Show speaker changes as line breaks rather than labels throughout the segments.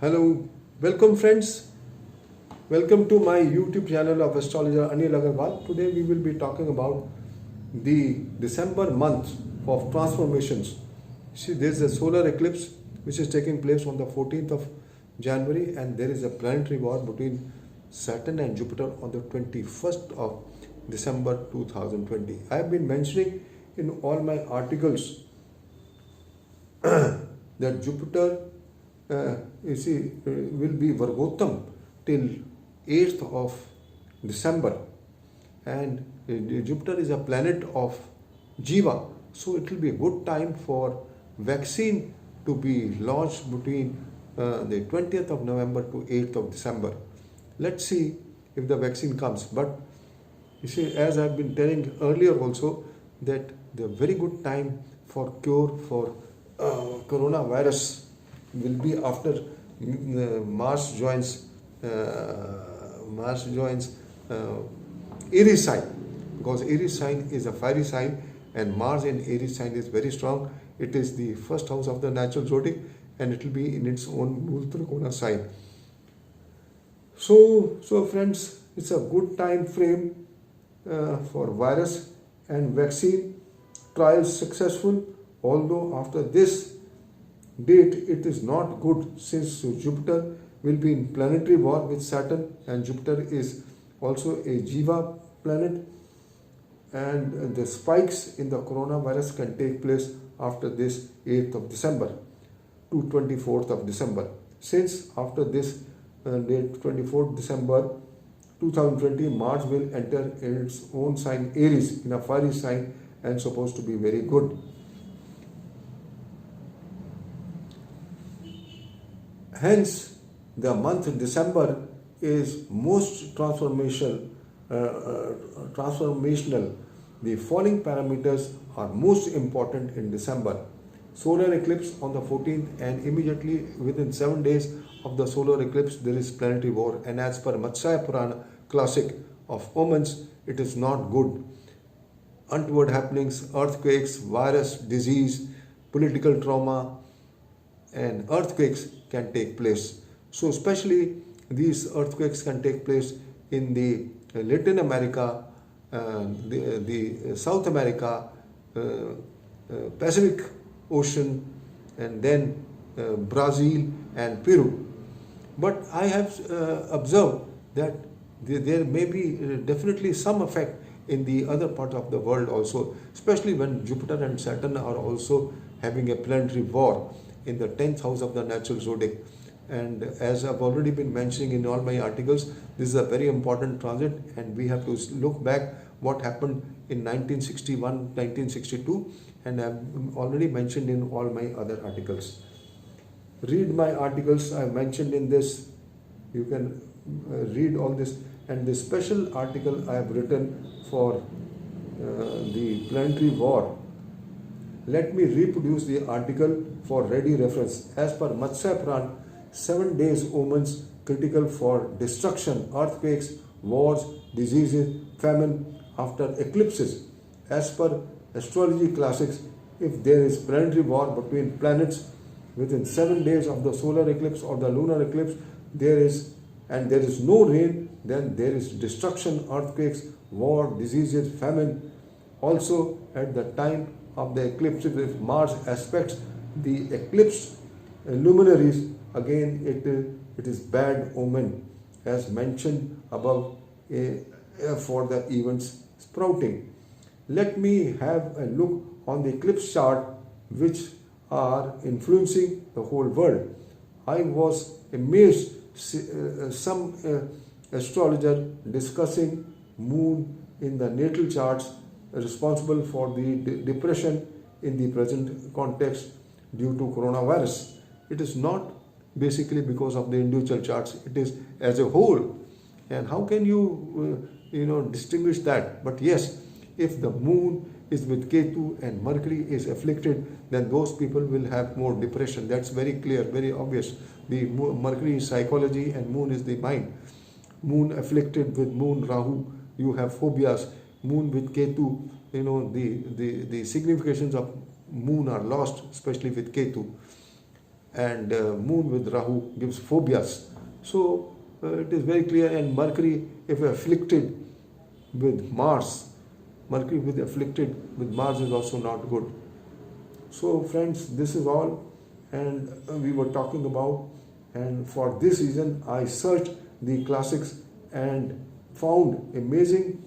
Hello, welcome friends. Welcome to my YouTube channel of astrologer Anil Agarwal. Today we will be talking about the December month of transformations. See, there is a solar eclipse which is taking place on the 14th of January, and there is a planetary war between Saturn and Jupiter on the 21st of December 2020. I have been mentioning in all my articles that Jupiter, will be Vargotam till 8th of December, and Jupiter is a planet of Jiva, so it will be a good time for vaccine to be launched between the 20th of November to 8th of December. Let's see if the vaccine comes. But you see, as I've been telling earlier also, that the very good time for cure for coronavirus will be after Mars joins Aries sign, because Aries sign is a fiery sign and Mars in Aries sign is very strong. It is the first house of the natural zodiac and it will be in its own Mool Trikona sign. So friends, it's a good time frame for virus and vaccine trials successful, although after this date it is not good, since Jupiter will be in planetary war with Saturn, and Jupiter is also a Jiva planet, and the spikes in the coronavirus can take place after this 8th of December to 24th of December. Since after this date 24th December 2020, Mars will enter in its own sign Aries, in a fiery sign, and supposed to be very good. Hence, the month of December is most transformational. The following parameters are most important in December: solar eclipse on the 14th, and immediately within 7 days of the solar eclipse there is planetary war, and as per Matsya Purana classic of omens, it is not good. Untoward happenings, earthquakes, virus, disease, political trauma, and earthquakes can take place. So especially these earthquakes can take place in the Latin America, the South America, Pacific Ocean, and then Brazil and Peru. But I have observed that there may be definitely some effect in the other part of the world also, especially when Jupiter and Saturn are also having a planetary war in the 10th house of the natural zodiac. And as I've already been mentioning in all my articles, this is a very important transit, and we have to look back what happened in 1961, 1962, and I've already mentioned in all my other articles. Read my articles I've mentioned in this. You can read all this, and this special article I have written for the planetary war. Let me reproduce the article for ready reference. As per Matsya Purana, 7 days omens critical for destruction, earthquakes, wars, diseases, famine after eclipses. As per astrology classics, if there is planetary war between planets within 7 days of the solar eclipse or the lunar eclipse, there is no rain, then there is destruction, earthquakes, war, diseases, famine. Also at the time of the eclipse, if Mars aspects the eclipse luminaries, again it is bad omen, as mentioned above for the events sprouting. Let me have a look on the eclipse chart which are influencing the whole world. I was amazed some astrologer discussing moon in the natal charts responsible for the depression in the present context due to coronavirus. It is not basically because of the individual charts, it is as a whole. And how can you distinguish that? But yes, if the moon is with Ketu and Mercury is afflicted, then those people will have more depression. That's very clear, very obvious. The Mercury is psychology and moon is the mind. Moon afflicted with moon Rahu, you have phobias. Moon with Ketu, the significations of moon are lost, especially with Ketu. and moon with Rahu gives phobias. So it is very clear. And Mercury, if afflicted with Mars, Mercury with afflicted with Mars is also not good. So friends, this is all, and we were talking about, and for this reason I searched the classics and found amazing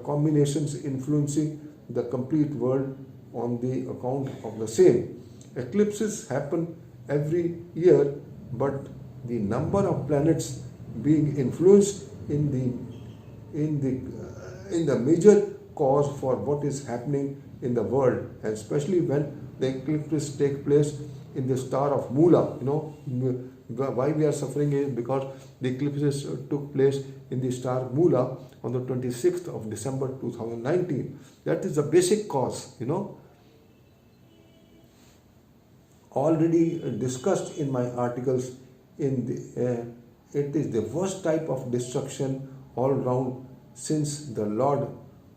combinations influencing the complete world on the account of the same. Eclipses happen every year, but the number of planets being influenced in the major cause for what is happening in the world, and especially when the eclipses take place in the star of Mula. Why we are suffering is because the eclipses took place in the star Mula on the 26th of December 2019. That is the basic cause, already discussed in my articles. It is the worst type of destruction all round, since the lord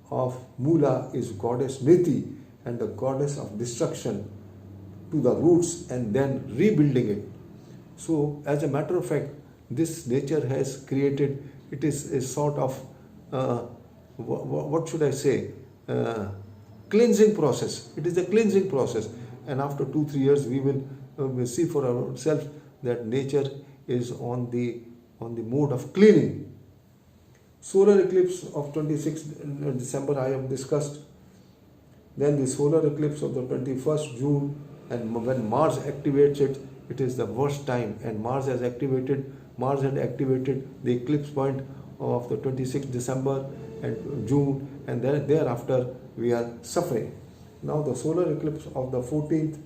of Mula is goddess Niti, and the goddess of destruction to the roots and then rebuilding it. So as a matter of fact, this nature has created, it is a sort of what should I say, cleansing process. It is a cleansing process, and after 2-3 years we will see for ourselves that nature is on the mode of cleaning. Solar eclipse of 26th December I have discussed. Then the solar eclipse of the 21st June, and when Mars activates it, it is the worst time, and Mars had activated the eclipse point of the 26th December and June, and then thereafter we are suffering. Now the solar eclipse of the 14th,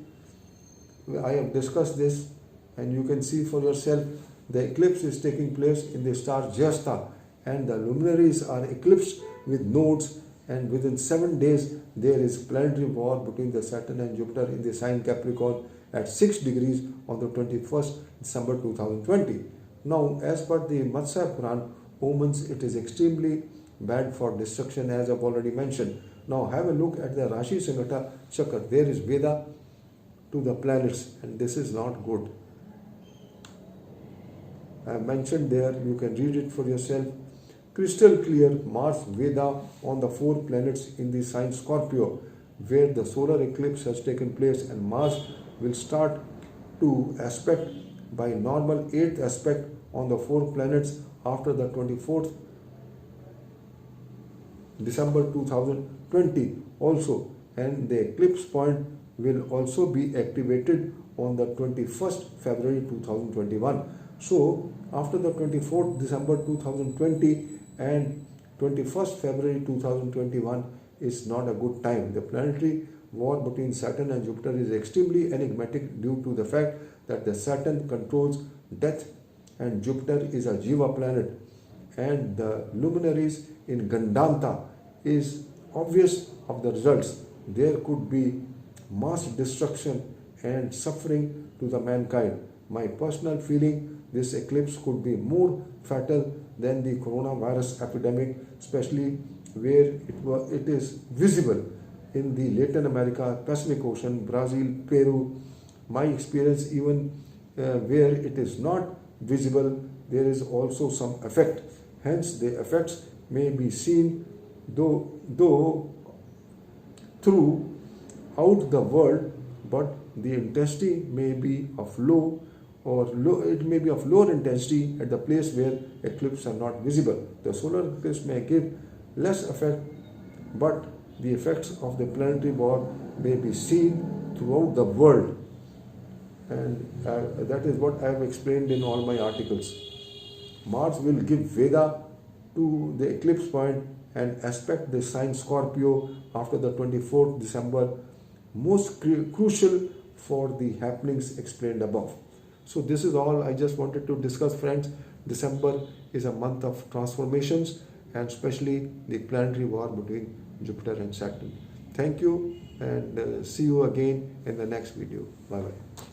I have discussed this, and you can see for yourself. The eclipse is taking place in the star Jyesta, and the luminaries are eclipsed with nodes, and within 7 days there is planetary war between the Saturn and Jupiter in the sign Capricorn at 6 degrees on the 21st December 2020. Now, as per the Matsya Puran omens, it is extremely bad for destruction, as I've already mentioned. Now have a look at the Rashi Sangata Chakra. There is Veda to the planets, and this is not good. I have mentioned there, you can read it for yourself. Crystal clear Mars Veda on the 4 planets in the sign Scorpio, where the solar eclipse has taken place, and Mars will start to aspect by normal 8th aspect on the 4 planets after the 24th December 2020 also, and the eclipse point will also be activated on the 21st February 2021. So after the 24th December 2020 and 21st February 2021 is not a good time. The planetary war between Saturn and Jupiter is extremely enigmatic due to the fact that the Saturn controls death and Jupiter is a Jiva planet, and the luminaries in Gandanta is obvious of the results. There could be mass destruction and suffering to the mankind. My personal feeling, this eclipse could be more fatal than the coronavirus epidemic, especially where it is visible in the Latin America, Pacific Ocean, Brazil, Peru. My experience, even where it is not visible, there is also some effect. Hence, the effects may be seen though throughout the world, but the intensity may be of low, it may be of lower intensity at the place where eclipses are not visible. The solar eclipse may give less effect, but the effects of the planetary war may be seen throughout the world, and that is what I have explained in all my articles. Mars will give Veda to the eclipse point and aspect the sign Scorpio after the 24th December, most crucial for the happenings explained above. So this is all I just wanted to discuss, friends. December is a month of transformations, and especially the planetary war between Jupiter and Saturn. Thank you, and see you again in the next video. Bye bye.